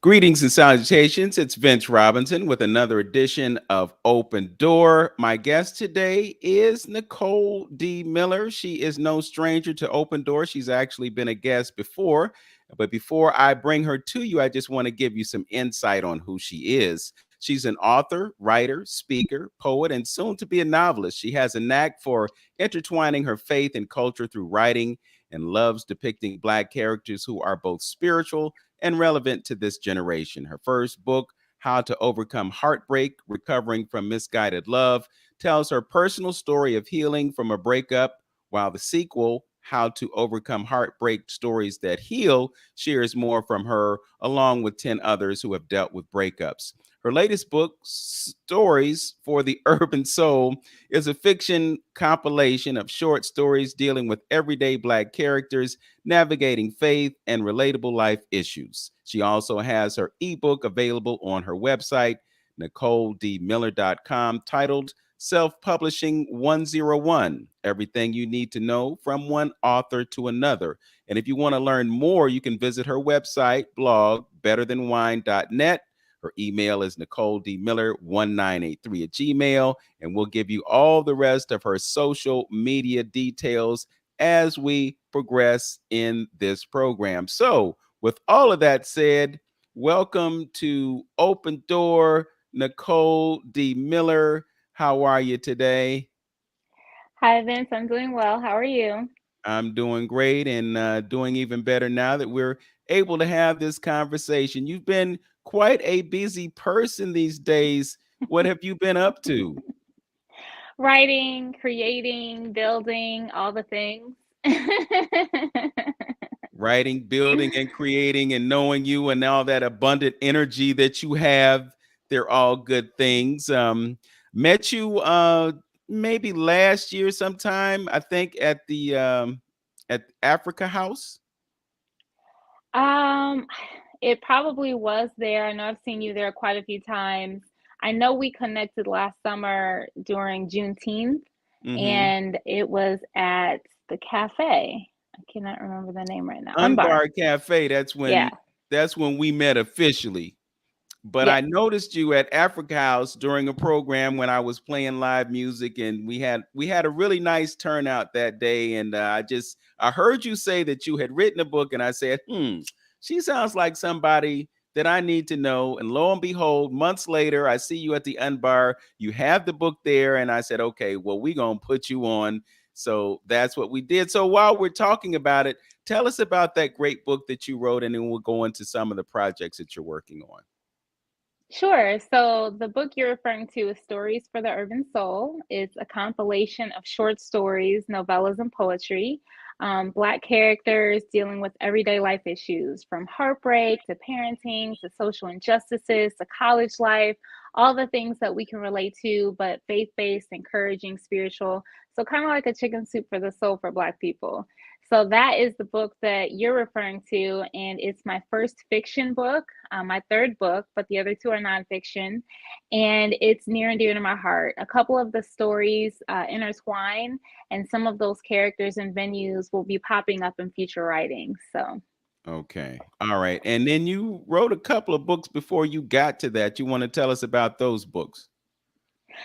Greetings and salutations. It's Vince Robinson with another edition of Open Door. My guest today is Nicole D. Miller. She is no stranger to Open Door. She's actually been a guest before. But before I bring her to you, I just want to give you some insight on who she is. She's an author, writer, speaker, poet, and soon to be a novelist. She has a knack for intertwining her faith and culture through writing and loves depicting Black characters who are both spiritual and relevant to this generation. Her first book, How to Overcome Heartbreak, Recovering from Misguided Love, tells her personal story of healing from a breakup, while the sequel, How to Overcome Heartbreak Stories That Heal, shares more from her, along with 10 others who have dealt with breakups. Her latest book, Stories for the Urban Soul, is a fiction compilation of short stories dealing with everyday Black characters navigating faith and relatable life issues. She also has her ebook available on her website, NicoleDMiller.com, titled Self Publishing 101, Everything You Need to Know from One Author to Another. And if you want to learn more, you can visit her website, blog, betterthanwine.net. Her email is NicoleDMiller1983 at Gmail, and we'll give you all the rest of her social media details as we progress in this program. So, with all of that said, welcome to Open Door, Nicole D. Miller. How are you today? Hi, Vince. I'm doing well. How are you? I'm doing great and doing even better now that we're able to have this conversation. You've been quite a busy person these days. What have you been up to? Writing, creating, building, all the things. Writing, building, and creating, and knowing you and all that abundant energy that you have. They're all good things. Met you maybe last year sometime, I think at Africa House. Um, it probably was there. I know I've seen you there quite a few times. I know we connected last summer during Juneteenth, Mm-hmm. and it was at the cafe. I cannot remember the name right now. Unbar. Unbar Cafe. Yeah. That's when we met officially. But I Yes. noticed you at Africa House during a program when I was playing live music, and we had a really nice turnout that day. And I heard you say that you had written a book, and I said, she sounds like somebody that I need to know. And lo and behold, months later, I see you at the Unbar. You have the book there, and I said, okay, well, we're gonna put you on. So that's what we did. So while we're talking about it, tell us about that great book that you wrote, and then we'll go into some of the projects that you're working on. Sure. So the book you're referring to is Stories for the Urban Soul. It's a compilation of short stories, novellas, and poetry. Black characters dealing with everyday life issues from heartbreak to parenting to social injustices to college life, all the things that we can relate to, but faith based, encouraging, spiritual. So, kind of like a chicken soup for the soul for Black people. So that is the book that you're referring to, and it's my first fiction book, my third book, but the other two are nonfiction, and it's near and dear to my heart. A couple of the stories intertwine, and some of those characters and venues will be popping up in future writings. So. Okay. All right. And then you wrote a couple of books before you got to that. You want to tell us about those books?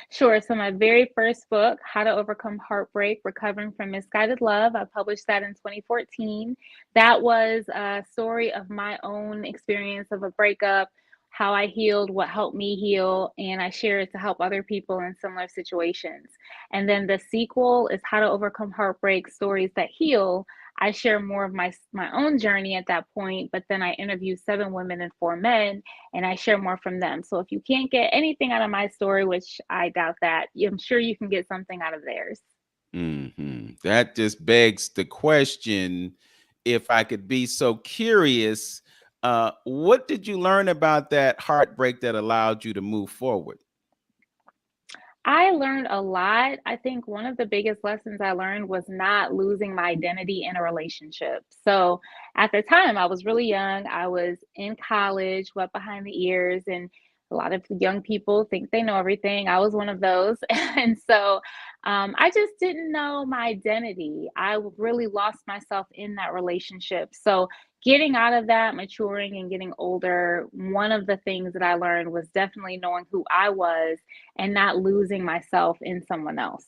Sure. So, my very first book, How to Overcome Heartbreak, Recovering from Misguided Love, I published that in 2014. That was a story of my own experience of a breakup, how I healed, what helped me heal, and I share it to help other people in similar situations. And then the sequel is How to Overcome Heartbreak, Stories That Heal. I share more of my own journey at that point, but then I interview 7 women and 4 men, and I share more from them. So if you can't get anything out of my story, which I doubt that, I'm sure you can get something out of theirs. That just begs the question, if I could be so curious, what did you learn about that heartbreak that allowed you to move forward? I learned a lot. I think one of the biggest lessons I learned was not losing my identity in a relationship. So at the time, I was really young. I was in college, wet behind the ears, and a lot of young people think they know everything. I was one of those. And so I just didn't know my identity. I really lost myself in that relationship. So getting out of that, maturing and getting older, one of the things that I learned was definitely knowing who I was and not losing myself in someone else.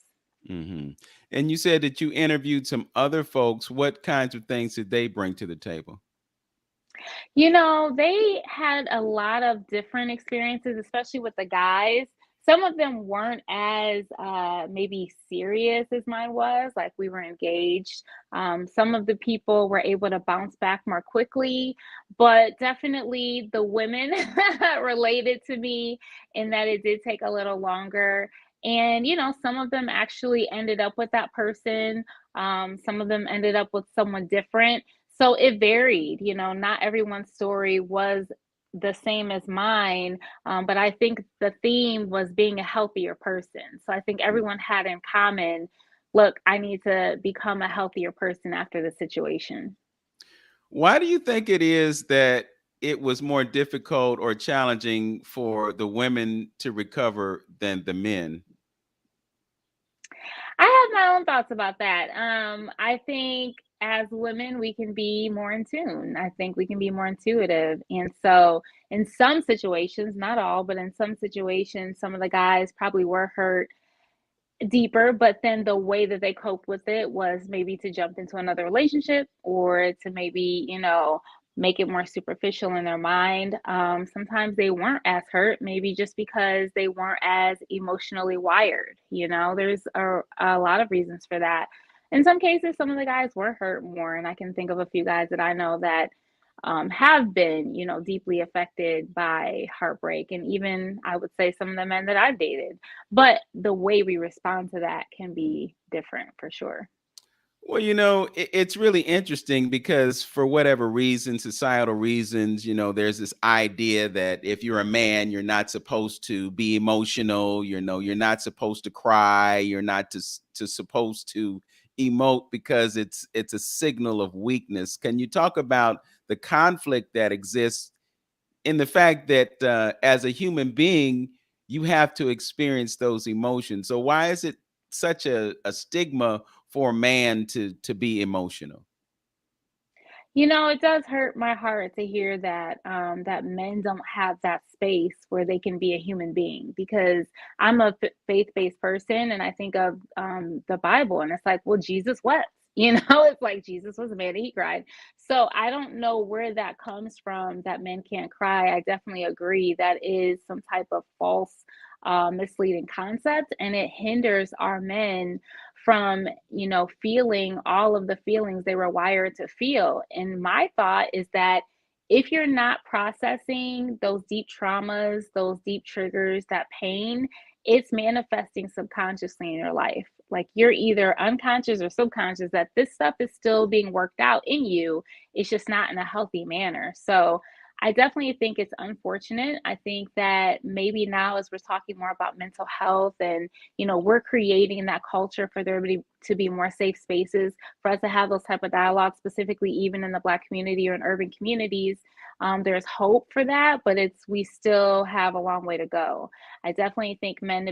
Hmm. And you said that you interviewed some other folks. What kinds of things did they bring to the table? They had a lot of different experiences, especially with the guys. Some of them weren't as maybe serious as mine was, like we were engaged. Some of the people were able to bounce back more quickly, but definitely the women related to me in that it did take a little longer. And, some of them actually ended up with that person. Some of them ended up with someone different, so it varied, not everyone's story was the same as mine. But I think the theme was being a healthier person. So I think Mm. everyone had in common, look, I need to become a healthier person after the situation. Why do you think it is that it was more difficult or challenging for the women to recover than the men? I have my own thoughts about that. I think as women, we can be more in tune. I think we can be more intuitive. And so, in some situations, not all, but in some situations, some of the guys probably were hurt deeper, but then the way that they coped with it was maybe to jump into another relationship or to maybe, make it more superficial in their mind. Sometimes they weren't as hurt, maybe just because they weren't as emotionally wired. There's a lot of reasons for that. In some cases, some of the guys were hurt more, and I can think of a few guys that I know that have been, deeply affected by heartbreak, and even I would say some of the men that I've dated. But the way we respond to that can be different for sure. Well, it's really interesting because for whatever reason, societal reasons, there's this idea that if you're a man, you're not supposed to be emotional. You're not supposed to cry. You're not to supposed to emote because it's a signal of weakness. Can you talk about the conflict that exists in the fact that as a human being, you have to experience those emotions? So why is it such a stigma for a man to be emotional? It does hurt my heart to hear that men don't have that space where they can be a human being, because I'm a faith-based person and I think of the Bible, and it's like, well, Jesus wept. It's like Jesus was a man and he cried. So I don't know where that comes from that men can't cry. I definitely agree that is some type of false, misleading concept, and it hinders our men from feeling all of the feelings they were wired to feel. And my thought is that if you're not processing those deep traumas, those deep triggers, that pain, it's manifesting subconsciously in your life. Like you're either unconscious or subconscious that this stuff is still being worked out in you. It's just not in a healthy manner. So I definitely think it's unfortunate. I think that maybe now, as we're talking more about mental health, and we're creating that culture for there to be more safe spaces for us to have those type of dialogues, specifically even in the Black community or in urban communities. There's hope for that, but we still have a long way to go. I definitely think men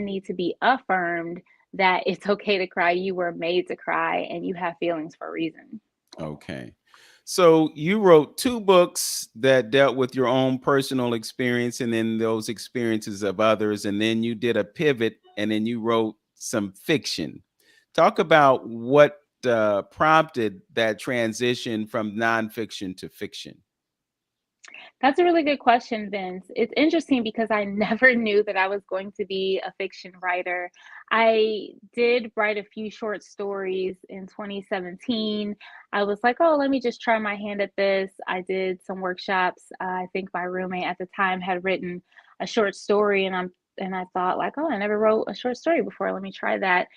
need to be affirmed that it's okay to cry. You were made to cry, and you have feelings for a reason. Okay. So you wrote two books that dealt with your own personal experience and then those experiences of others. And then you did a pivot and then you wrote some fiction. Talk about what prompted that transition from nonfiction to fiction. That's a really good question, Vince. It's interesting because I never knew that I was going to be a fiction writer. I did write a few short stories in 2017. I was like, oh, let me just try my hand at this. I did some workshops. I think my roommate at the time had written a short story, and I thought like, oh, I never wrote a short story before. Let me try that.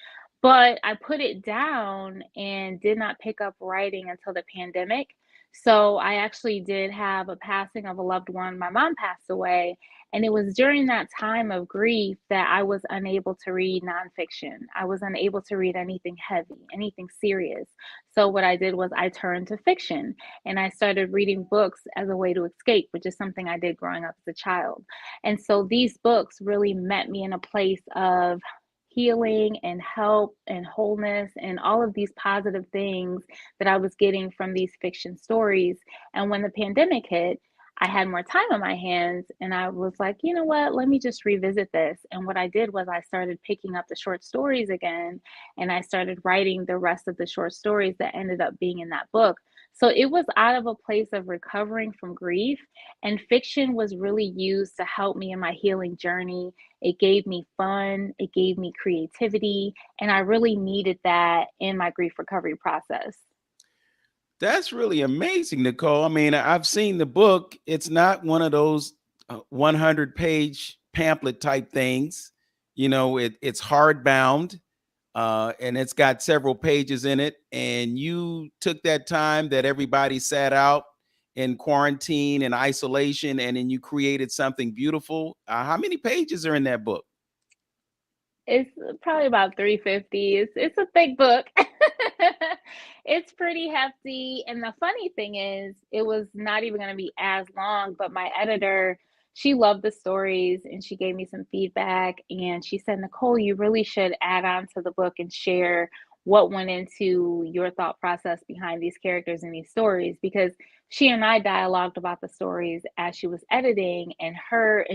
But I put it down and did not pick up writing until the pandemic. So I actually did have a passing of a loved one. My mom passed away, and it was during that time of grief that I was unable to read nonfiction. I was unable to read anything heavy, anything serious. So what I did was I turned to fiction, and I started reading books as a way to escape, which is something I did growing up as a child. And so these books really met me in a place of healing and help and wholeness and all of these positive things that I was getting from these fiction stories. And when the pandemic hit, I had more time on my hands and I was like, you know what, let me just revisit this. And what I did was I started picking up the short stories again and I started writing the rest of the short stories that ended up being in that book. So it was out of a place of recovering from grief, and fiction was really used to help me in my healing journey. It gave me fun, it gave me creativity, and I really needed that in my grief recovery process. That's really amazing, Nicole. I mean, I've seen the book. It's not one of those 100-page pamphlet type things. It's hardbound, and it's got several pages in it. And you took that time that everybody sat out in quarantine and isolation, and then you created something beautiful. How many pages are in that book? It's probably about 350. It's a thick book. It's pretty hefty, and the funny thing is, it was not even gonna be as long, but my editor, she loved the stories, and she gave me some feedback, and she said, "Nicole, you really should add on to the book and share what went into your thought process behind these characters and these stories," because she and I dialogued about the stories as she was editing, and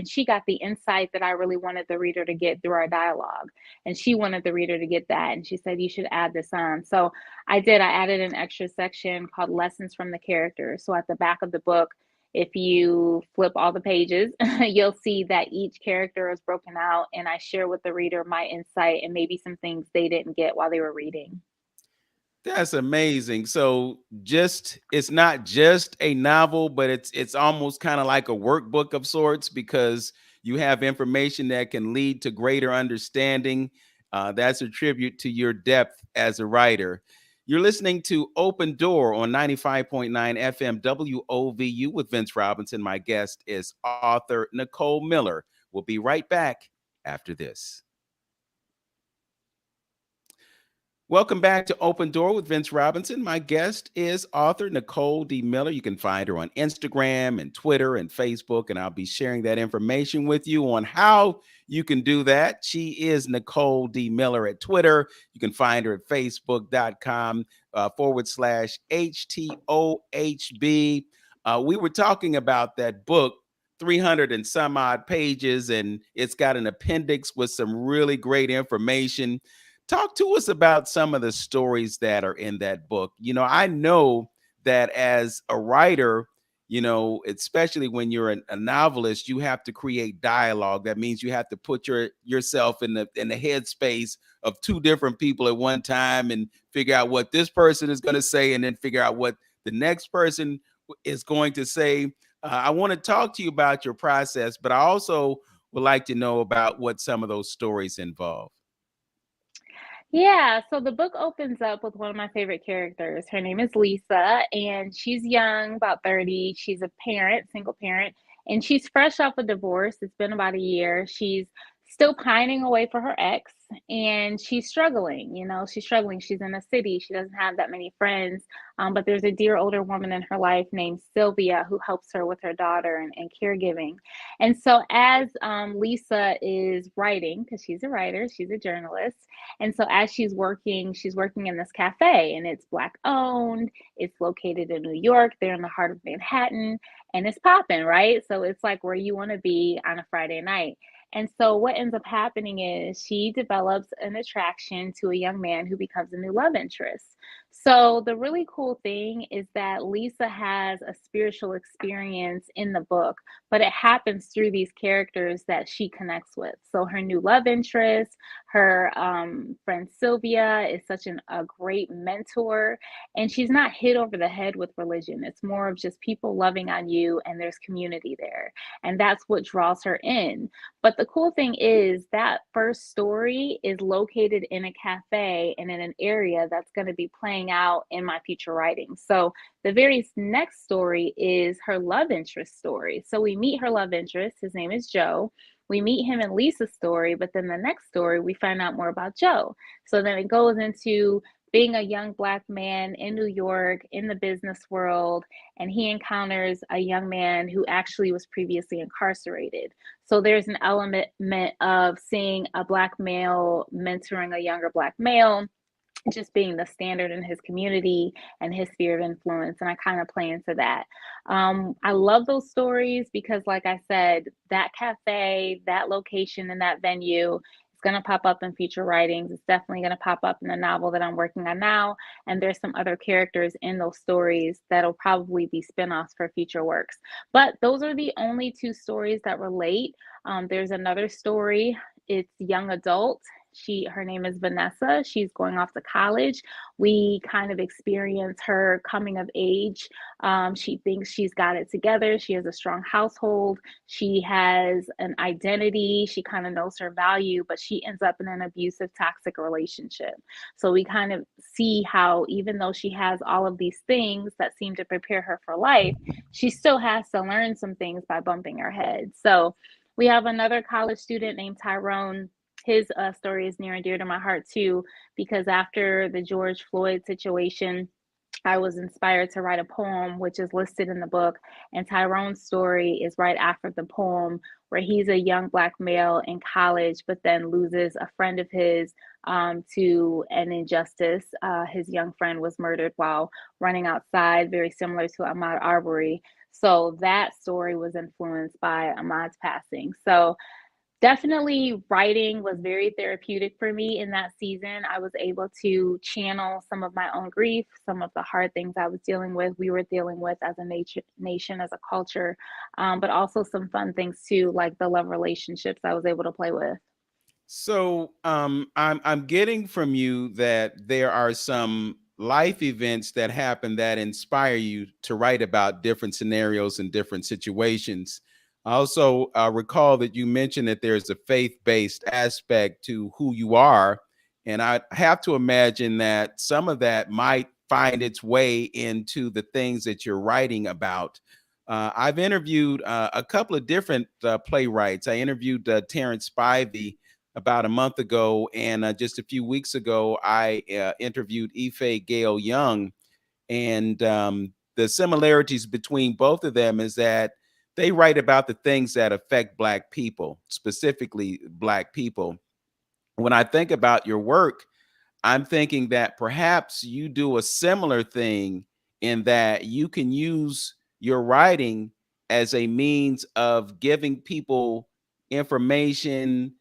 she got the insight that I really wanted the reader to get through our dialogue, and she wanted the reader to get that, and she said, "You should add this on." So I did. I added an extra section called Lessons from the Characters. So at the back of the book, if you flip all the pages, you'll see that each character is broken out, and I share with the reader my insight and maybe some things they didn't get while they were reading. That's amazing. So just it's not just a novel, but it's almost kind of like a workbook of sorts because you have information that can lead to greater understanding. That's a tribute to your depth as a writer. You're listening to Open Door on 95.9 FM WOVU with Vince Robinson. My guest is author Nicole Miller. We'll be right back after this. Welcome back to Open Door with Vince Robinson. My guest is author Nicole D. Miller. You can find her on Instagram and Twitter and Facebook, and I'll be sharing that information with you on how you can do that. She is Nicole D. Miller at Twitter. You can find her at facebook.com / HTOHB. We were talking about that book, 300 and some odd pages, and it's got an appendix with some really great information. Talk to us about some of the stories that are in that book. I know that as a writer, especially when you're a novelist, you have to create dialogue. That means you have to put yourself in the headspace of two different people at one time and figure out what this person is going to say and then figure out what the next person is going to say. I want to talk to you about your process, but I also would like to know about what some of those stories involve. Yeah, so the book opens up with one of my favorite characters. Her name is Lisa, and she's young, about 30. She's a parent, single parent, and she's fresh off a divorce. It's been about a year. She's still pining away for her ex, and she's struggling. She's struggling. She's in a city. She doesn't have that many friends, but there's a dear older woman in her life named Sylvia who helps her with her daughter and caregiving. And so, as Lisa is writing, because she's a writer, she's a journalist, and so as she's working in this cafe, and it's Black owned. It's located in New York. They're in the heart of Manhattan, and it's popping, right? So it's like where you want to be on a Friday night. And so what ends up happening is she develops an attraction to a young man who becomes a new love interest. So the really cool thing is that Lisa has a spiritual experience in the book, but it happens through these characters that she connects with. So her new love interest, her friend Sylvia is a great mentor, and she's not hit over the head with religion. It's more of just people loving on you, and there's community there. And that's what draws her in. But the cool thing is that first story is located in a cafe and in an area that's going to be playing out in my future writing. So the very next story is her love interest story. So we meet her love interest. His name is Joe. We meet him in Lisa's story, but then the next story, we find out more about Joe. So then it goes into being a young Black man in New York in the business world, and he encounters a young man who actually was previously incarcerated. So there's an element of seeing a Black male mentoring a younger Black male, just being the standard in his community and his sphere of influence. And I kind of play into that. I love those stories because, like I said, that cafe, that location, and that venue is going to pop up in future writings. It's definitely going to pop up in the novel that I'm working on now. And there's some other characters in those stories that'll probably be spinoffs for future works. But those are the only two stories that relate. There's another story. It's young adult. Her name is Vanessa. She's going off to college. We kind of experience her coming of age. She thinks she's got it together. She has a strong household. She has an identity. She kind of knows her value, but she ends up in an abusive, toxic relationship. So we kind of see how, even though she has all of these things that seem to prepare her for life, she still has to learn some things by bumping her head. So we have another college student named Tyrone. His story is near and dear to my heart too, because after the George Floyd situation, I was inspired to write a poem, which is listed in the book. And Tyrone's story is right after the poem, where he's a young Black male in college, but then loses a friend of his to an injustice. His young friend was murdered while running outside, very similar to Ahmaud Arbery. So that story was influenced by Ahmaud's passing. So definitely writing was very therapeutic for me in that season. I was able to channel some of my own grief, some of the hard things I was dealing with, we were dealing with as a nation, as a culture, but also some fun things too, like the love relationships I was able to play with. So I'm getting from you that there are some life events that happen that inspire you to write about different scenarios and different situations. I also recall that you mentioned that there's a faith-based aspect to who you are, and I have to imagine that some of that might find its way into the things that you're writing about. I've interviewed a couple of different playwrights. I interviewed Terrence Spivey about a month ago, and just a few weeks ago, I interviewed Ife Gale Young, and the similarities between both of them is that they write about the things that affect Black people, specifically Black people. When I think about your work, I'm thinking that perhaps you do a similar thing in that you can use your writing as a means of giving people information,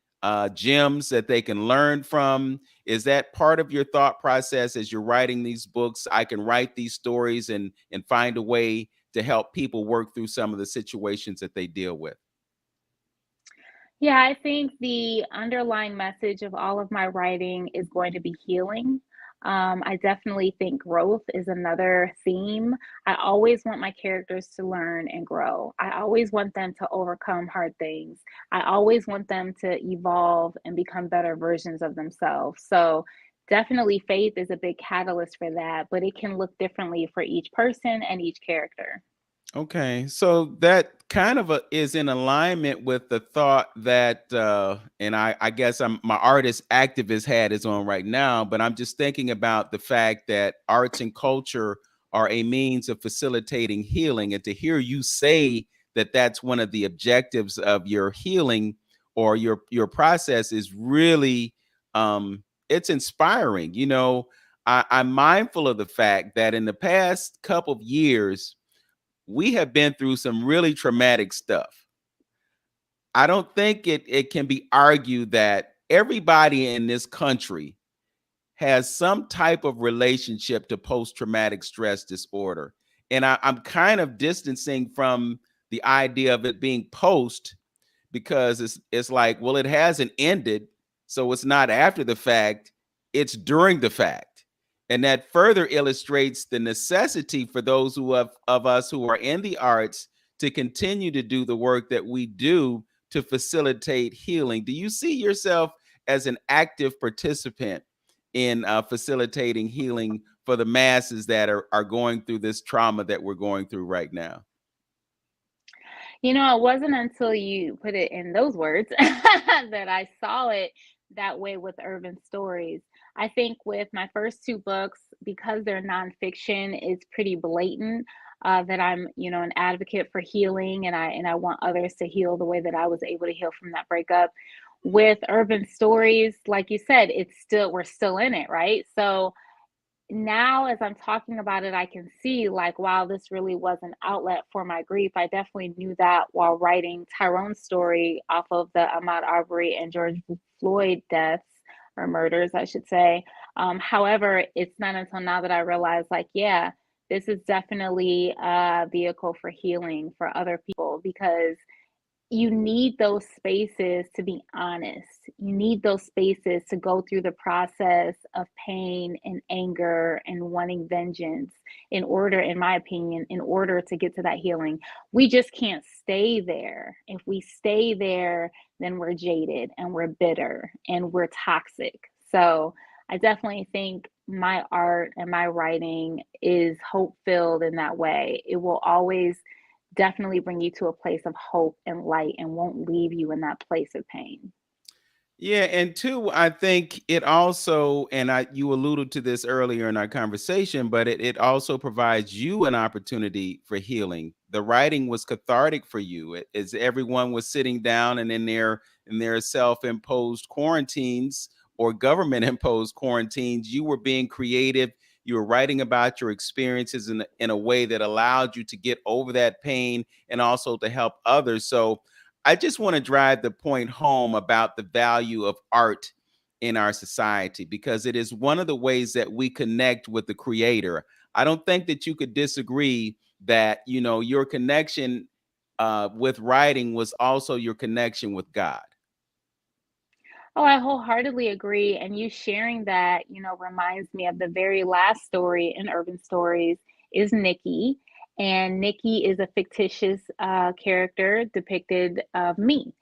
gems that they can learn from. Is that part of your thought process as you're writing these books? I can write these stories and find a way to help people work through some of the situations that they deal with. Yeah, I think the underlying message of all of my writing is going to be healing. I definitely think growth is another theme. I always want my characters to learn and grow. I always want them to overcome hard things. I always want them to evolve and become better versions of themselves. So, definitely, faith is a big catalyst for that, but it can look differently for each person and each character. Okay, so that kind of is in alignment with the thought that, and I guess my artist activist hat is on right now, but I'm just thinking about the fact that arts and culture are a means of facilitating healing, and to hear you say that that's one of the objectives of your healing or your process is really, it's inspiring. I'm mindful of the fact that in the past couple of years we have been through some really traumatic stuff. I don't think it can be argued that everybody in this country has some type of relationship to post-traumatic stress disorder. And I'm kind of distancing from the idea of it being post, because it's like, well, it hasn't ended, so it's not after the fact, it's during the fact. And that further illustrates the necessity for those of us who are in the arts to continue to do the work that we do to facilitate healing. Do you see yourself as an active participant in facilitating healing for the masses that are going through this trauma that we're going through right now? It wasn't until you put it in those words that I saw it that way with urban stories. I think with my first two books, because they're nonfiction, it's pretty blatant that I'm, an advocate for healing, and I want others to heal the way that I was able to heal from that breakup. With urban stories, like you said, it's still we're still in it, right? So now as I'm talking about it, I can see like, wow, this really was an outlet for my grief. I definitely knew that while writing Tyrone's story off of the Ahmaud Arbery and George Floyd deaths or murders, I should say. However, it's not until now that I realized, like, yeah, this is definitely a vehicle for healing for other people because you need those spaces to be honest. You need those spaces to go through the process of pain and anger and wanting vengeance in order, in my opinion, in order to get to that healing. We just can't stay there. If we stay there, then we're jaded and we're bitter and we're toxic. So I definitely think my art and my writing is hope filled in that way. It will always definitely bring you to a place of hope and light and won't leave you in that place of pain. Yeah, and two, I think it also, and you alluded to this earlier in our conversation, but it also provides you an opportunity for healing. The writing was cathartic for you as everyone was sitting down and in their self-imposed quarantines or government-imposed quarantines. You were being creative. You were writing about your experiences in a way that allowed you to get over that pain and also to help others. So I just want to drive the point home about the value of art in our society because it is one of the ways that we connect with the creator. I don't think that you could disagree that, your connection with writing was also your connection with God. Oh, I wholeheartedly agree. And you sharing that, reminds me of the very last story in Urban Stories is Nikki. And Nikki is a fictitious character depicted of me.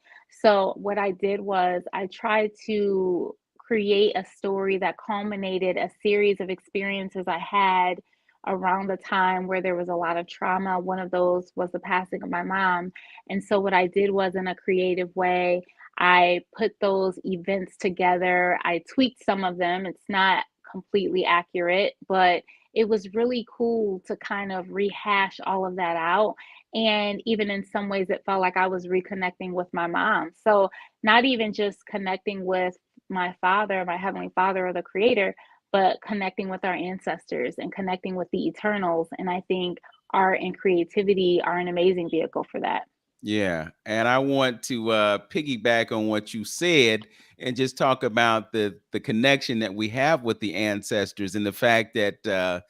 So what I did was I tried to create a story that culminated a series of experiences I had around the time where there was a lot of trauma. One of those was the passing of my mom. And so what I did was in a creative way, I put those events together. I tweaked some of them. It's not completely accurate, but it was really cool to kind of rehash all of that out. And even in some ways, it felt like I was reconnecting with my mom. So, not even just connecting with my father, my heavenly father, or the creator, but connecting with our ancestors and connecting with the eternals. And I think art and creativity are an amazing vehicle for that. Yeah, and I want to piggyback on what you said and just talk about the connection that we have with the ancestors and the fact that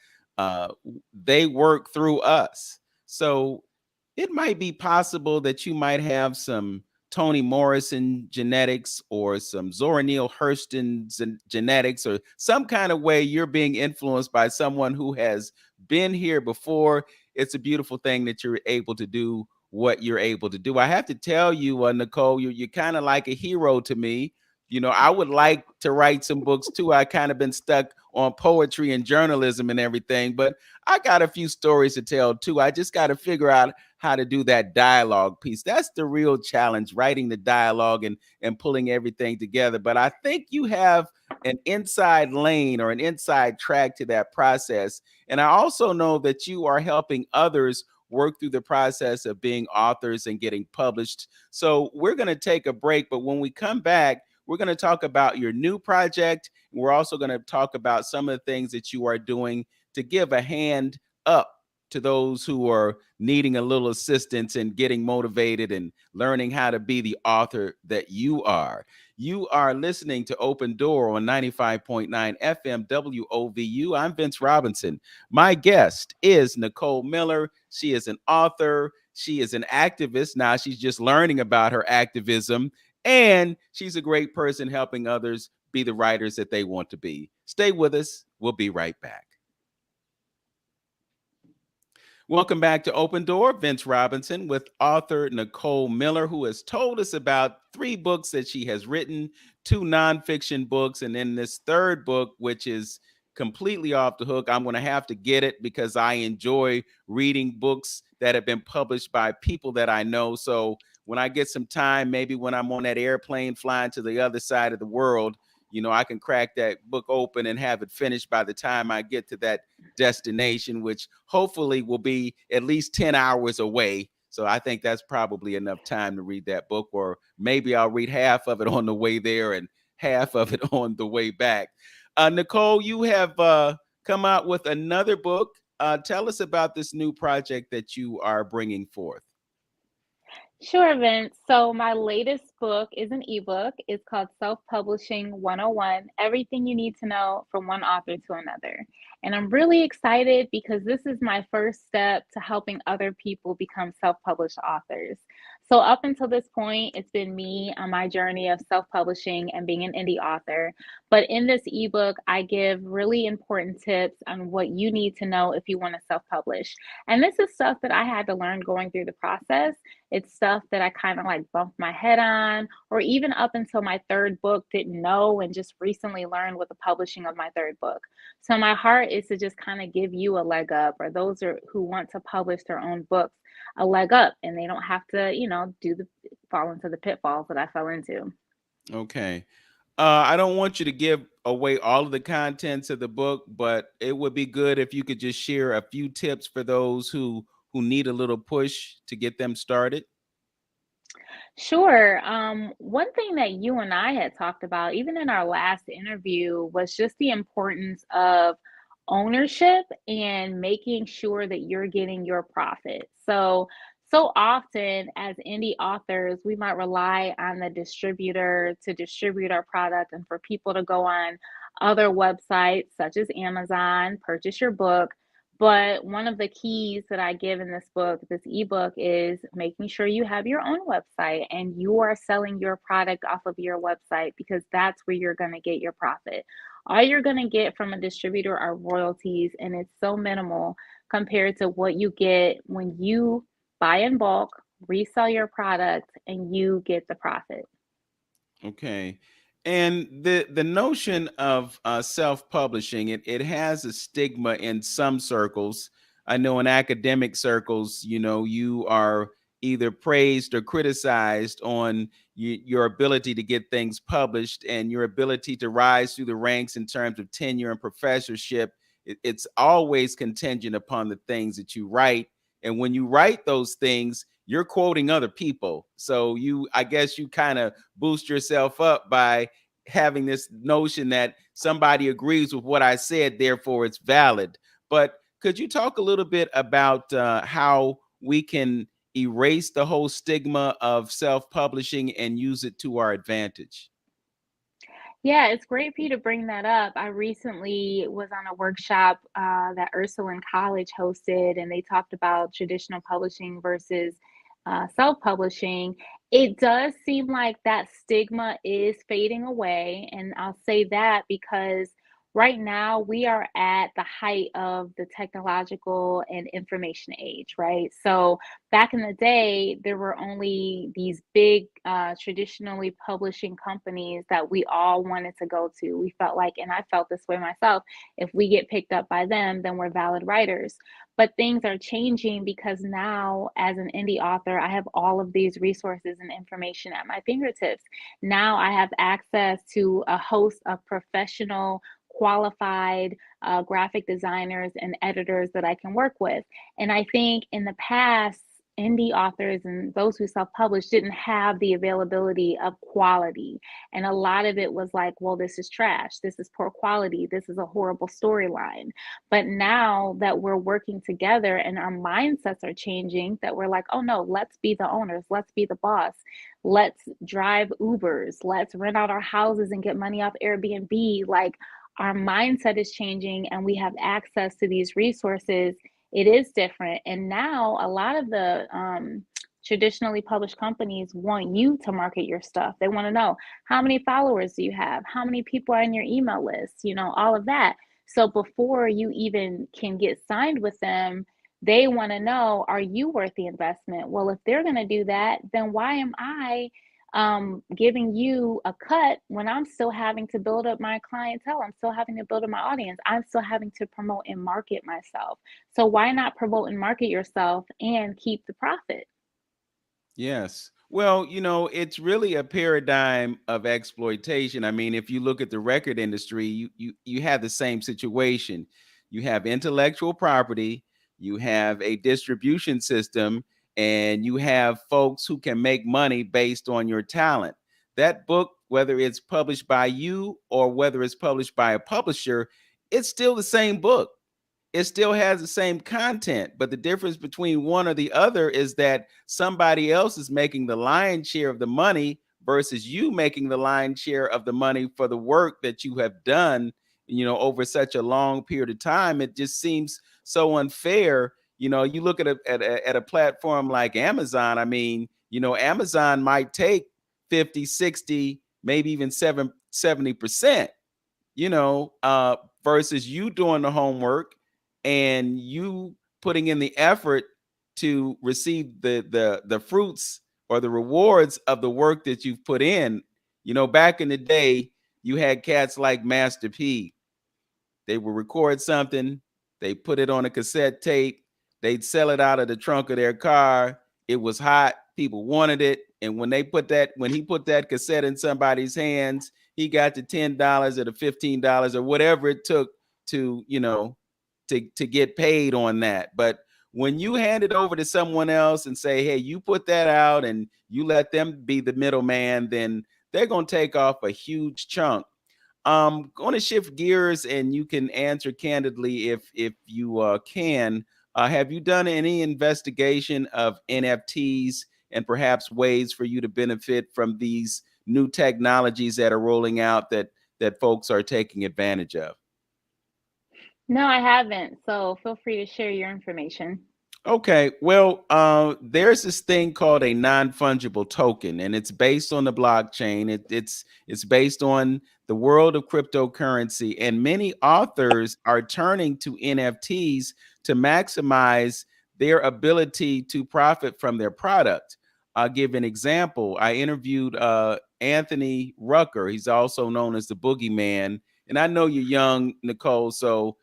they work through us. So it might be possible that you might have some Toni Morrison genetics or some Zora Neale Hurston genetics or some kind of way you're being influenced by someone who has been here before. It's a beautiful thing that you're able to do what you're able to do. I have to tell you, Nicole, you're kind of like a hero to me. I would like to write some books too. I kind of been stuck on poetry and journalism and everything, but I got a few stories to tell too. I just got to figure out how to do that dialogue piece. That's the real challenge, writing the dialogue and pulling everything together. But I think you have an inside lane or an inside track to that process. And I also know that you are helping others work through the process of being authors and getting published. So we're going to take a break, but when we come back, we're going to talk about your new project. We're also going to talk about some of the things that you are doing to give a hand up to those who are needing a little assistance and getting motivated and learning how to be the author that you are. You are listening to Open Door on 95.9 FM WOVU. I'm Vince Robinson. My guest is Nicole Miller. She is an author. She is an activist. Now she's just learning about her activism. And she's a great person helping others be the writers that they want to be. Stay with us. We'll be right back. Welcome back to Open Door. Vince Robinson with author Nicole Miller, who has told us about 3 books that she has written, 2 nonfiction books, and then this third book, which is completely off the hook. I'm going to have to get it because I enjoy reading books that have been published by people that I know. So when I get some time, maybe when I'm on that airplane flying to the other side of the world, I can crack that book open and have it finished by the time I get to that destination, which hopefully will be at least 10 hours away. So I think that's probably enough time to read that book, or maybe I'll read half of it on the way there and half of it on the way back. Nicole, you have come out with another book. Tell us about this new project that you are bringing forth. Sure, Vince. So my latest book is an ebook. It's called Self-Publishing 101: Everything You Need to Know from One Author to Another. And I'm really excited because this is my first step to helping other people become self-published authors. So up until this point, it's been me on my journey of self-publishing and being an indie author. But in this ebook, I give really important tips on what you need to know if you want to self-publish. And this is stuff that I had to learn going through the process. It's stuff that I kind of like bumped my head on, or even up until my third book, didn't know and just recently learned with the publishing of my third book. So, my heart is to just kind of give you a leg up, or who want to publish their own books a leg up, and they don't have to, fall into the pitfalls that I fell into. Okay. I don't want you to give away all of the contents of the book, but it would be good if you could just share a few tips for those who need a little push to get them started. Sure. One thing that you and I had talked about, even in our last interview, was just the importance of ownership and making sure that you're getting your profit. So often as indie authors, we might rely on the distributor to distribute our product and for people to go on other websites such as Amazon, purchase your book. But one of the keys that I give in this ebook, is making sure you have your own website and you are selling your product off of your website, because that's where you're going to get your profit. All you're going to get from a distributor are royalties, and it's so minimal compared to what you get when you buy in bulk, resell your product, and you get the profit. Okay. And the notion of self-publishing, it has a stigma in some circles. I know in academic circles, you are either praised or criticized on your ability to get things published and your ability to rise through the ranks in terms of tenure and professorship. It's always contingent upon the things that you write. And when you write those things, you're quoting other people. So I guess you kind of boost yourself up by having this notion that somebody agrees with what I said, therefore it's valid. But could you talk a little bit about how we can erase the whole stigma of self-publishing and use it to our advantage? Yeah, it's great for you to bring that up. I recently was on a workshop that Ursuline College hosted, and they talked about traditional publishing versus self publishing. It does seem like that stigma is fading away. And I'll say that because right now we are at the height of the technological and information age, right? So back in the day, there were only these big traditionally publishing companies that we all wanted to go to. We felt like, and I felt this way myself, if we get picked up by them, then we're valid writers. But things are changing because now, as an indie author, I have all of these resources and information at my fingertips. Now I have access to a host of professional, qualified graphic designers and editors that I can work with. And I think in the past, indie authors and those who self-publish didn't have the availability of quality, and a lot of it was like, well, this is trash, this is poor quality, this is a horrible storyline. But now that we're working together and our mindsets are changing, that we're like, oh no, let's be the owners, let's be the boss, let's drive Ubers, let's rent out our houses and get money off Airbnb. Like, our mindset is changing and we have access to these resources. It is different. And now a lot of the traditionally published companies want you to market your stuff. They want to know, how many followers do you have? How many people are in your email list? All of that. So before you even can get signed with them, they want to know, are you worth the investment? Well, if they're going to do that, then why am I giving you a cut when I'm still having to build up my clientele? I'm still having to build up my audience. I'm still having to promote and market myself. So why not promote and market yourself and keep the profit? Yes. Well, it's really a paradigm of exploitation. I mean, if you look at the record industry, you have the same situation. You have intellectual property, you have a distribution system, and you have folks who can make money based on your talent. That book, whether it's published by you or whether it's published by a publisher, it's still the same book. It still has the same content, but the difference between one or the other is that somebody else is making the lion's share of the money versus you making the lion's share of the money for the work that you have done, over such a long period of time. It just seems so unfair. You look at a platform like Amazon. I mean, Amazon might take 50, 60, maybe even 70%, versus you doing the homework and you putting in the effort to receive the fruits or the rewards of the work that you've put in. Back in the day, you had cats like Master P. They would record something, they put it on a cassette tape, they'd sell it out of the trunk of their car. It was hot, people wanted it, and when he put that cassette in somebody's hands, he got the $10 or the $15 or whatever it took to, to get paid on that. But when you hand it over to someone else and say, hey, you put that out and you let them be the middleman, then they're going to take off a huge chunk. Going to shift gears, and you can answer candidly if you can. Have you done any investigation of NFTs and perhaps ways for you to benefit from these new technologies that are rolling out that folks are taking advantage of? No, I haven't. So feel free to share your information. Okay, well, there's this thing called a non-fungible token, and it's based on the blockchain. It's based on the world of cryptocurrency, and many authors are turning to NFTs to maximize their ability to profit from their product. I'll give an example. I interviewed Anthony Rucker. He's also known as the Boogeyman, and I know you're young, Nicole, so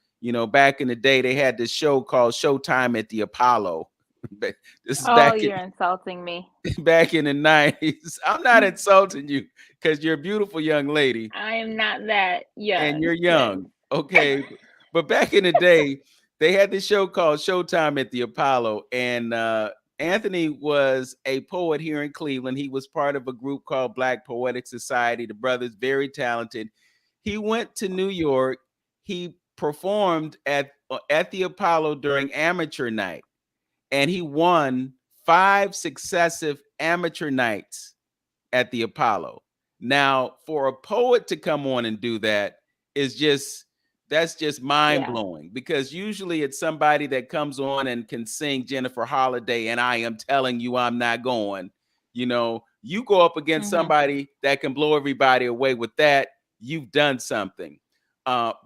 back in the day, they had this show called Showtime at the Apollo. This is Oh, back in you're insulting me. back in the 90s. I'm not insulting you because you're a beautiful young lady I am not that and you're young. Yes. young. Okay. But back in the day, they had this show called Showtime at the Apollo. And Anthony was a poet here in Cleveland. He was part of a group called Black Poetic Society. The brother's very talented. He went to New York. He performed at the Apollo during amateur night, and he won 5 successive amateur nights at the Apollo. Now, for a poet to come on and do that is just that's just mind Yeah. blowing, because usually it's somebody that comes on and can sing Jennifer Holiday and I am telling you I'm not going. You go up against Hmm. somebody that can blow everybody away with that, you've done something.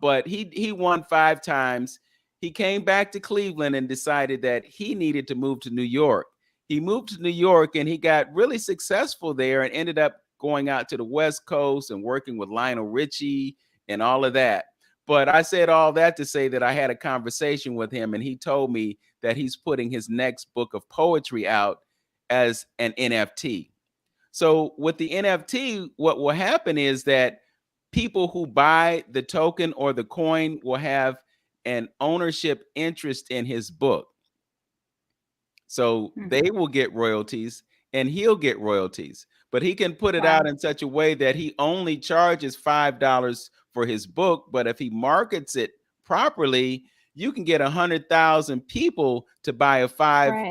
But he won 5 times. He came back to Cleveland and decided that he needed to move to New York. He moved to New York and he got really successful there and ended up going out to the West Coast and working with Lionel Richie and all of that. But I said all that to say that I had a conversation with him, and he told me that he's putting his next book of poetry out as an NFT. So with the NFT, what will happen is that people who buy the token or the coin will have an ownership interest in his book. So Hmm. they will get royalties and he'll get royalties. But he can put it out Wow. in such a way that he only charges $5 for his book. But if he markets it properly, you can get 100,000 people to buy a Right.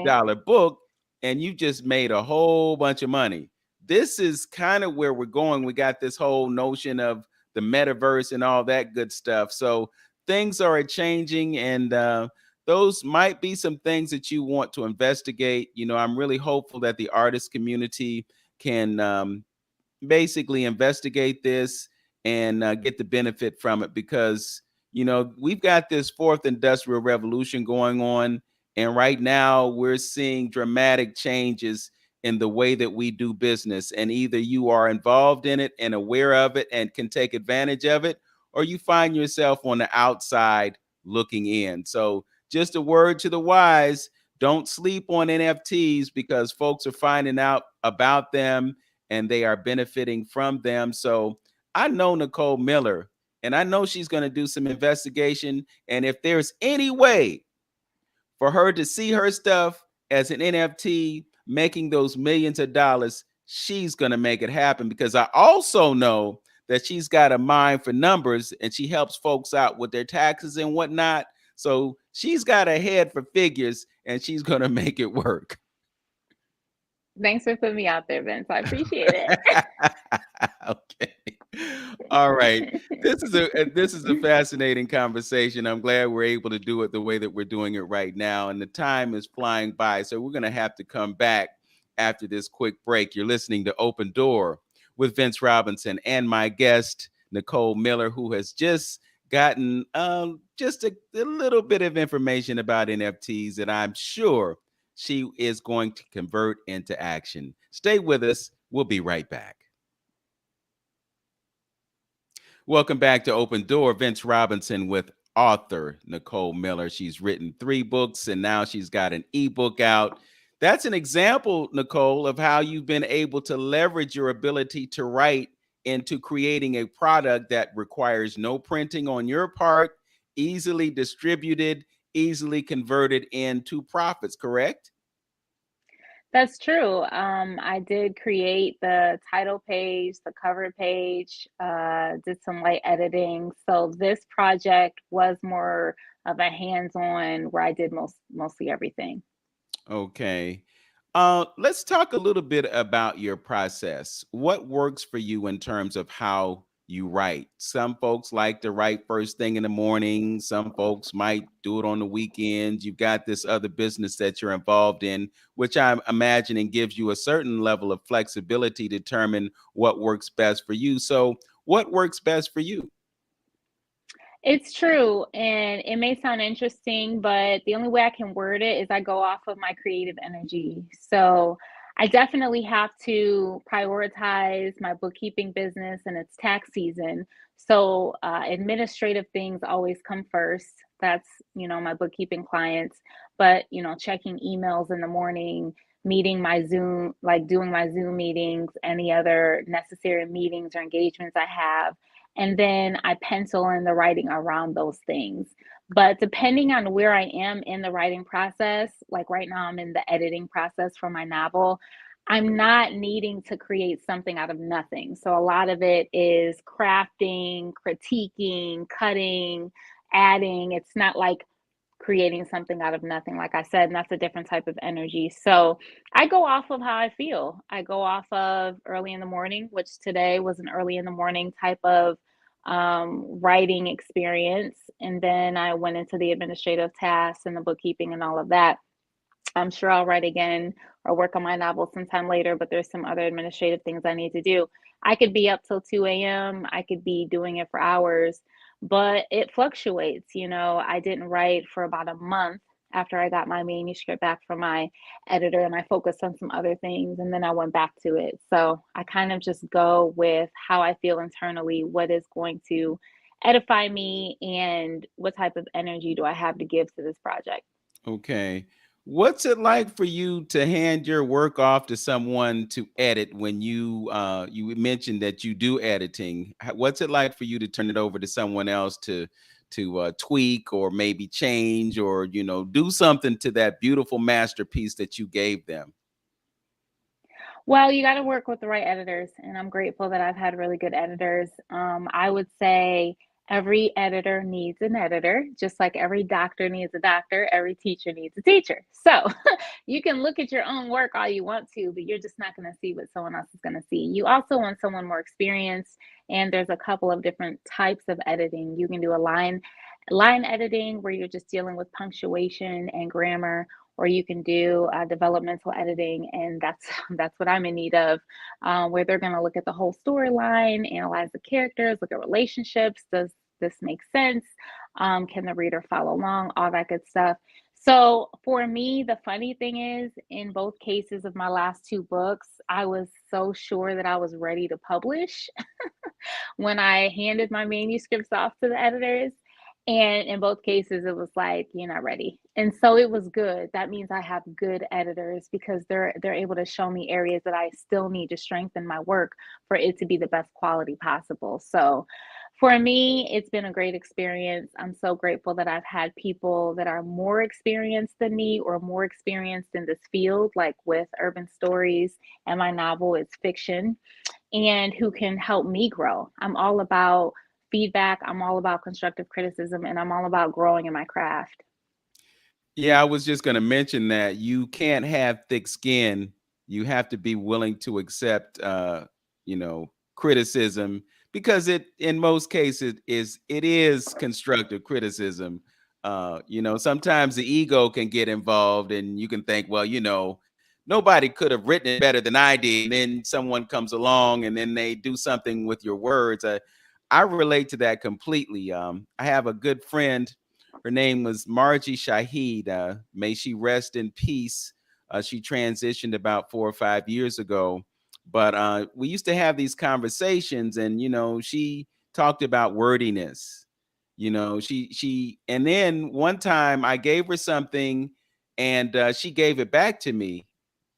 $5 book, and you just made a whole bunch of money. This is kind of where we're going. We got this whole notion of the metaverse and all that good stuff. So things are changing, and those might be some things that you want to investigate. I'm really hopeful that the artist community can basically investigate this and get the benefit from it, because we've got this fourth industrial revolution going on, and right now we're seeing dramatic changes in the way that we do business, and either you are involved in it and aware of it and can take advantage of it, or you find yourself on the outside looking in. So just a word to the wise: don't sleep on NFTs because folks are finding out about them and they are benefiting from them. So I know Nicole Miller, and I know she's going to do some investigation. And if there's any way for her to see her stuff as an NFT making those millions of dollars, she's going to make it happen, because I also know that she's got a mind for numbers and she helps folks out with their taxes and whatnot. So she's got a head for figures and she's going to make it work. Thanks for putting me out there, Vince. I appreciate it. Okay. All right. This is a fascinating conversation. I'm glad we're able to do it the way that we're doing it right now. And the time is flying by. So we're going to have to come back after this quick break. You're listening to Open Door with Vince Robinson and my guest, Nicole Miller, who has just gotten just a little bit of information about NFTs that I'm sure she is going to convert into action. Stay with us. We'll be right back. Welcome back to Open Door. Vince Robinson with author Nicole Miller. She's written 3 books and now she's got an ebook out. That's an example, Nicole, of how you've been able to leverage your ability to write into creating a product that requires no printing on your part, easily distributed, easily converted into profits, correct? That's true. I did create the title page, the cover page, did some light editing. So this project was more of a hands-on where I did mostly everything. Okay. Let's talk a little bit about your process. What works for you in terms of how you write? Some folks like to write first thing in the morning. Some folks might do it on the weekends. You've got this other business that you're involved in, which I'm imagining gives you a certain level of flexibility to determine what works best for you. So, what works best for you? It's true, and it may sound interesting, but the only way I can word it is I go off of my creative energy. So I definitely have to prioritize my bookkeeping business and it's tax season. So administrative things always come first. That's, my bookkeeping clients, but, checking emails in the morning, meeting my Zoom, like doing my Zoom meetings, any other necessary meetings or engagements I have, and then I pencil in the writing around those things. But depending on where I am in the writing process, like right now, I'm in the editing process for my novel. I'm not needing to create something out of nothing. So a lot of it is crafting, critiquing, cutting, adding. It's not like creating something out of nothing, like I said, and that's a different type of energy. So I go off of how I feel. I go off of early in the morning, which today was an early in the morning type of writing experience. And then I went into the administrative tasks and the bookkeeping and all of that. I'm sure I'll write again or work on my novel sometime later, but there's some other administrative things I need to do. I could be up till 2 a.m., I could be doing it for hours, but it fluctuates. I didn't write for about a month after I got my manuscript back from my editor and I focused on some other things and then I went back to it. So I kind of just go with how I feel internally, what is going to edify me, and what type of energy do I have to give to this project. Okay. What's it like for you to hand your work off to someone to edit when you mentioned that you do editing? What's it like for you to turn it over to someone else to tweak or maybe change or do something to that beautiful masterpiece that you gave them? Well, you got to work with the right editors, and I'm grateful that I've had really good editors. I would say every editor needs an editor, just like every doctor needs a doctor, every teacher needs a teacher. So you can look at your own work all you want to, but you're just not going to see what someone else is going to see. You also want someone more experienced, and there's a couple of different types of editing. You can do a line editing where you're just dealing with punctuation and grammar, or you can do developmental editing, and that's that's what I'm in need of, where they're going to look at the whole storyline, analyze the characters, look at relationships. Does this make sense? Can the reader follow along? All that good stuff. So for me, the funny thing is, in both cases of my last 2 books, I was so sure that I was ready to publish when I handed my manuscripts off to the editors. And in both cases, it was like, "You're not ready." And so it was good. That means I have good editors because they're able to show me areas that I still need to strengthen my work for it to be the best quality possible. So for me, it's been a great experience. I'm so grateful that I've had people that are more experienced than me or more experienced in this field, like with urban stories, and my novel is fiction, and who can help me grow. I'm all about feedback, I'm all about constructive criticism, and I'm all about growing in my craft. Yeah, I was just going to mention that you can't have thick skin. You have to be willing to accept, criticism, because in most cases, it is constructive criticism. Sometimes the ego can get involved, and you can think, well, nobody could have written it better than I did. And then someone comes along, and then they do something with your words. I relate to that completely. I have a good friend. Her name was Margie Shahid. May she rest in peace. She transitioned about 4 or 5 years ago. But we used to have these conversations, and she talked about wordiness. And then one time I gave her something, and she gave it back to me,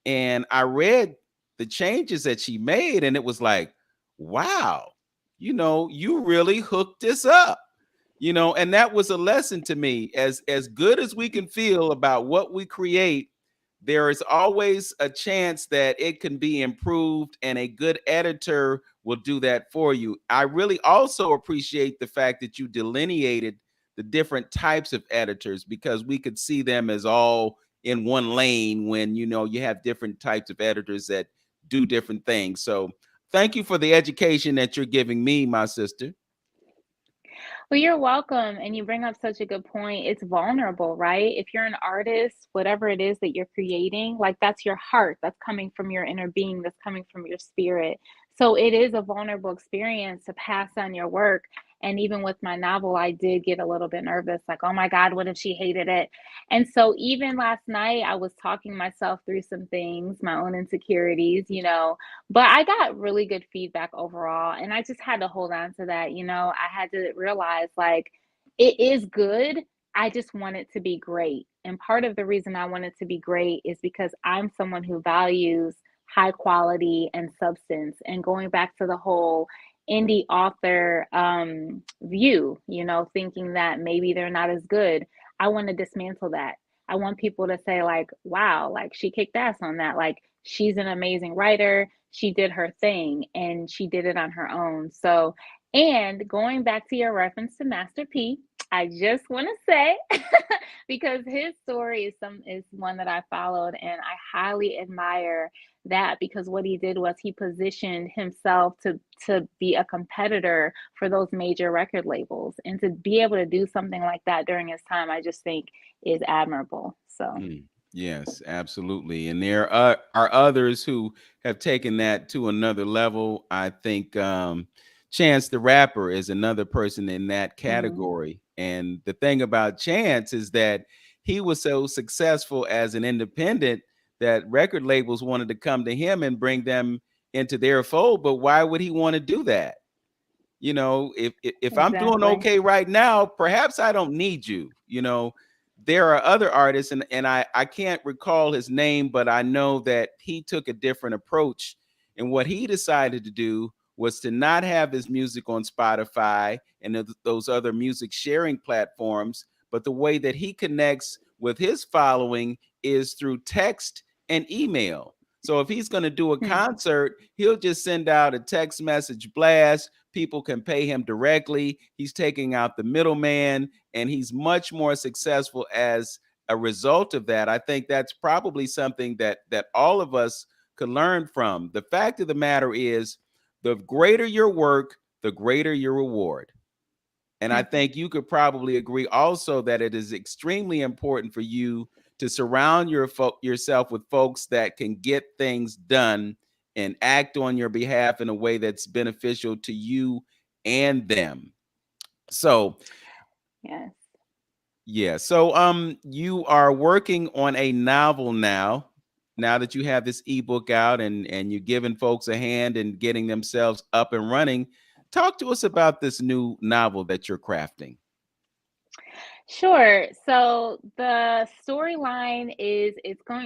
and I read the changes that she made, and it was like, wow, you really hooked this up. And that was a lesson to me. As good as we can feel about what we create, there is always a chance that it can be improved, and a good editor will do that for you. I really also appreciate the fact that you delineated the different types of editors, because we could see them as all in one lane, when you have different types of editors that do different things. So thank you for the education that you're giving me, my sister. Well, you're welcome. And you bring up such a good point. It's vulnerable, right? If you're an artist, whatever it is that you're creating, like that's your heart, that's coming from your inner being, that's coming from your spirit. So it is a vulnerable experience to pass on your work. And even with my novel, I did get a little bit nervous, like, oh my God, what if she hated it? And so even last night, I was talking myself through some things, my own insecurities, but I got really good feedback overall, and I just had to hold on to that. I had to realize, like, it is good. I just want it to be great. And part of the reason I want it to be great is because I'm someone who values high quality and substance. And going back to the whole indie author view, thinking that maybe they're not as good, I want to dismantle that. I want people to say, like, wow, like she kicked ass on that. Like, she's an amazing writer. She did her thing and she did it on her own. So, and going back to your reference to Master P, I just want to say because his story is one that I followed, and I highly admire that, because what he did was he positioned himself to be a competitor for those major record labels, and to be able to do something like that during his time, I just think is admirable. So, Yes, absolutely. And there are others who have taken that to another level. I think Chance the Rapper is another person in that mhm. category. And the thing about Chance is that he was so successful as an independent that record labels wanted to come to him and bring them into their fold. But why would he want to do that? If I'm doing Exactly. okay right now, perhaps I don't need you. There are other artists, and I can't recall his name, but I know that he took a different approach. And what he decided to do was to not have his music on Spotify and those other music sharing platforms, but the way that he connects with his following is through text and email. So if he's going to do a Hmm. concert, he'll just send out a text message blast. People can pay him directly. He's taking out the middleman, and he's much more successful as a result of that. I think that's probably something that all of us could learn from. The fact of the matter is, the greater your work, the greater your reward. And I Hmm. think you could probably agree also that it is extremely important for you to surround yourself with folks that can get things done and act on your behalf in a way that's beneficial to you and them. So, Yes. yeah. So you are working on a novel now. Now that you have this ebook out, and you're giving folks a hand and getting themselves up and running. Talk to us about this new novel that you're crafting. Sure. So the storyline is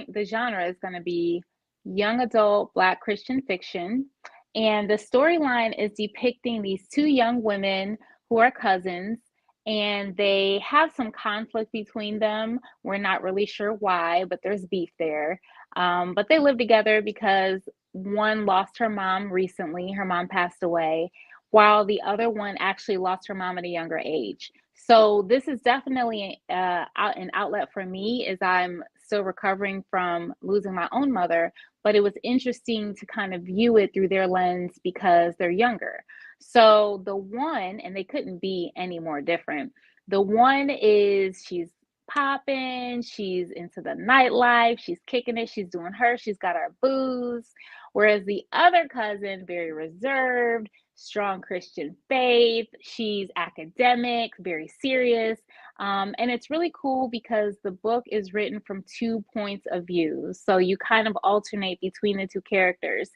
the genre is going to be young adult Black Christian fiction. And the storyline is depicting these two young women who are cousins, and they have some conflict between them. We're not really sure why, but there's beef there. But they live together because one lost her mom recently. Her mom passed away, while the other one actually lost her mom at a younger age. So this is definitely an outlet for me as I'm still recovering from losing my own mother. But it was interesting to kind of view it through their lens because they're younger. So the one, and they couldn't be any more different. The one is she's popping, she's into the nightlife, she's kicking it, she's doing her, she's got her booze. Whereas the other cousin, very reserved, strong Christian faith. She's academic, very serious. And it's really cool because the book is written from two points of view. So you kind of alternate between the two characters.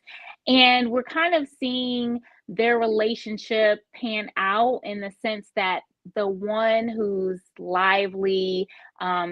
And we're kind of seeing their relationship pan out in the sense that the one who's lively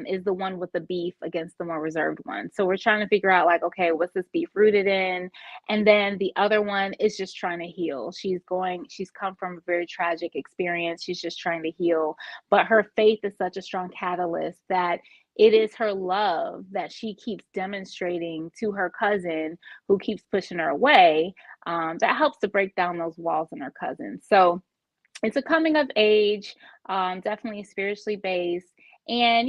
is the one with the beef against the more reserved one. So we're trying to figure out, like, okay, what's this beef rooted in? And then the other one is just trying to heal. She's come from a very tragic experience. She's just trying to heal. But her faith is such a strong catalyst that it is her love that she keeps demonstrating to her cousin who keeps pushing her away, that helps to break down those walls in her cousin. So it's a coming of age, definitely spiritually based, and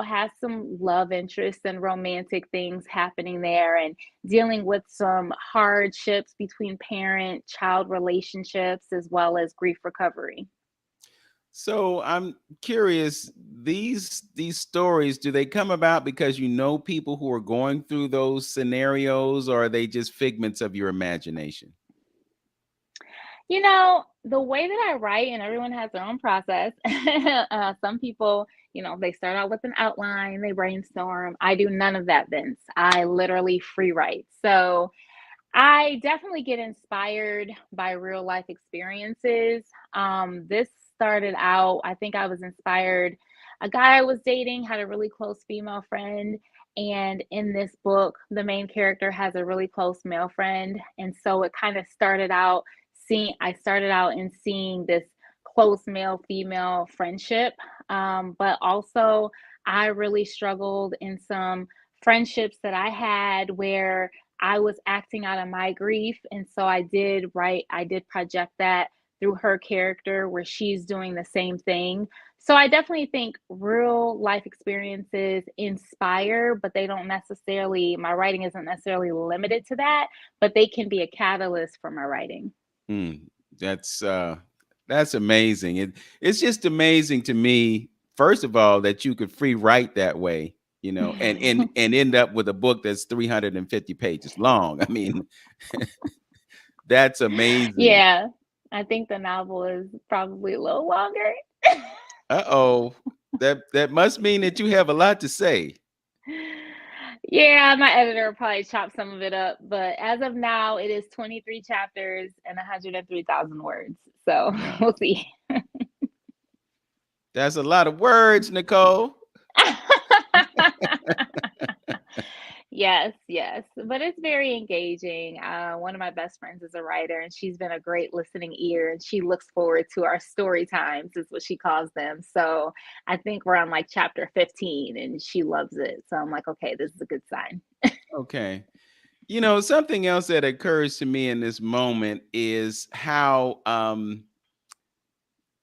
has some love interests and romantic things happening there, and dealing with some hardships between parent child relationships as well as grief recovery. So I'm curious, these stories, do they come about because you know people who are going through those scenarios, or are they just figments of your imagination? The way that I write, and everyone has their own process. Some people, they start out with an outline, they brainstorm. I do none of that, Vince. I literally free write. So I definitely get inspired by real life experiences. This started out, I think I was inspired. A guy I was dating had a really close female friend. And in this book, the main character has a really close male friend. And so it kind of started out I started out in seeing this close male female friendship. But also, I really struggled in some friendships that I had where I was acting out of my grief. And so I did project that through her character where she's doing the same thing. So I definitely think real life experiences inspire, but they don't necessarily, my writing isn't necessarily limited to that, but they can be a catalyst for my writing. Mm, that's that's amazing. It's just amazing to me, first of all, that you could free write that way, and end up with a book that's 350 pages long. I mean, that's amazing. Yeah, I think the novel is probably a little longer. Uh-oh. That must mean that you have a lot to say. Yeah, my editor will probably chop some of it up, but as of now, it is 23 chapters and 103,000 words. So Wow. we'll see. That's a lot of words, Nicole. Yes, yes, but it's very engaging. One of my best friends is a writer, and she's been a great listening ear, and she looks forward to our story times, is what she calls them. So I think we're on like chapter 15, and she loves it. So I'm like, okay, this is a good sign. Okay. Something else that occurs to me in this moment is how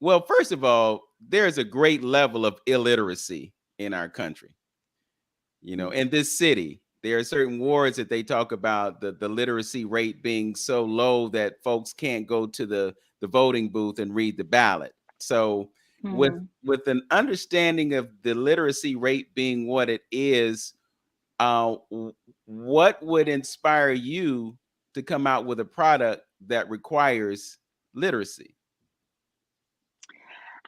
well, first of all, there's a great level of illiteracy in our country. In this city, there are certain wards that they talk about the literacy rate being so low that folks can't go to the voting booth and read the ballot. So with Hmm. with an understanding of the literacy rate being what it is, what would inspire you to come out with a product that requires literacy?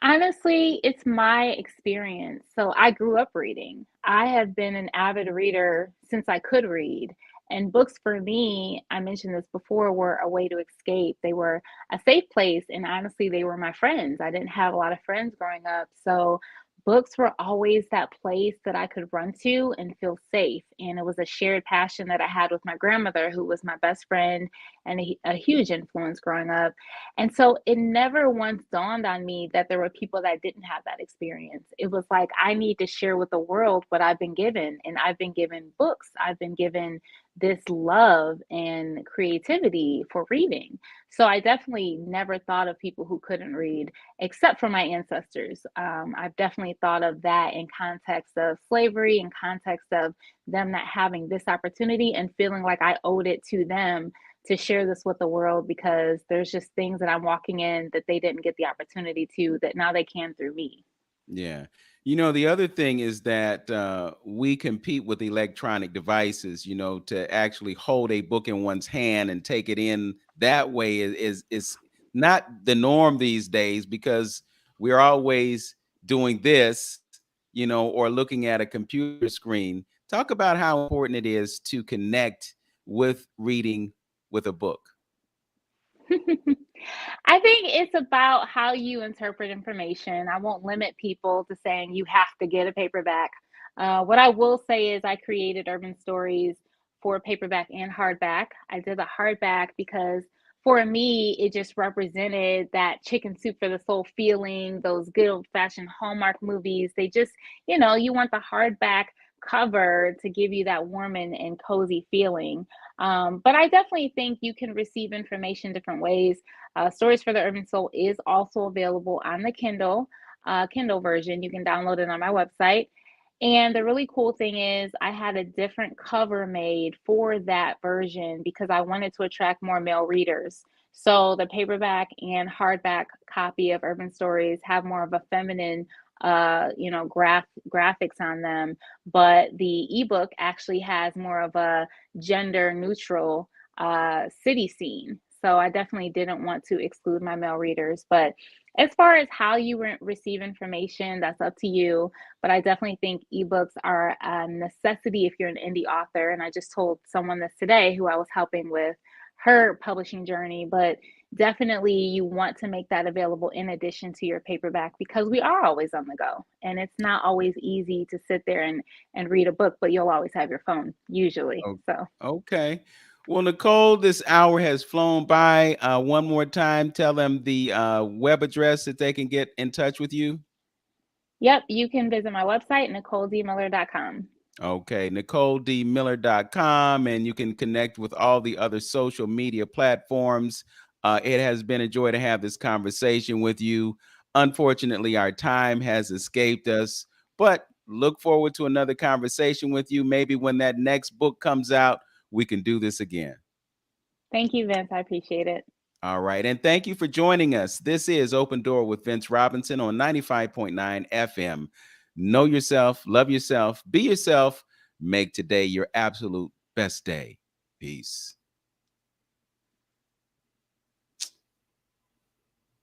Honestly, it's my experience. So I grew up reading. I have been an avid reader since I could read. And books for me, I mentioned this before, were a way to escape. They were a safe place. And honestly, they were my friends. I didn't have a lot of friends growing up. So books were always that place that I could run to and feel safe. And it was a shared passion that I had with my grandmother, who was my best friend and a huge influence growing up. And so it never once dawned on me that there were people that didn't have that experience. It was like, I need to share with the world what I've been given. And I've been given books, I've been given this love and creativity for reading. So I definitely never thought of people who couldn't read except for my ancestors. I've definitely thought of that in context of slavery, in context of them not having this opportunity and feeling like I owed it to them to share this with the world because there's just things that I'm walking in that they didn't get the opportunity to that now they can through me. Yeah. The other thing is that we compete with electronic devices, to actually hold a book in one's hand and take it in that way is not the norm these days because we're always doing this, or looking at a computer screen. Talk about how important it is to connect with reading with a book. I think it's about how you interpret information. I won't limit people to saying you have to get a paperback. What I will say is, I created urban stories for paperback and hardback. I did the hardback because for me, it just represented that chicken soup for the soul feeling, those good old fashioned Hallmark movies. They just, you want the hardback cover to give you that warm and cozy feeling. But I definitely think you can receive information different ways. Stories for the Urban Soul is also available on the Kindle version. You can download it on my website. And the really cool thing is, I had a different cover made for that version because I wanted to attract more male readers. So the paperback and hardback copy of Urban Stories have more of a feminine, graphics on them, but the ebook actually has more of a gender neutral city scene. So I definitely didn't want to exclude my male readers. But as far as how you receive information, that's up to you. But I definitely think ebooks are a necessity if you're an indie author. And I just told someone this today who I was helping with her publishing journey. But definitely you want to make that available in addition to your paperback because we are always on the go. And it's not always easy to sit there and read a book, but you'll always have your phone, usually. Oh, So. okay. Well, Nicole, this hour has flown by. One more time, tell them the web address that they can get in touch with you. Yep, you can visit my website, NicoleDMiller.com. Okay, NicoleDMiller.com, and you can connect with all the other social media platforms. It has been a joy to have this conversation with you. Unfortunately, our time has escaped us, but look forward to another conversation with you. Maybe when that next book comes out, we can do this again. Thank you, Vince. I appreciate it. All right. And thank you for joining us. This is Open Door with Vince Robinson on 95.9 FM. Know yourself, love yourself, be yourself, make today your absolute best day. Peace.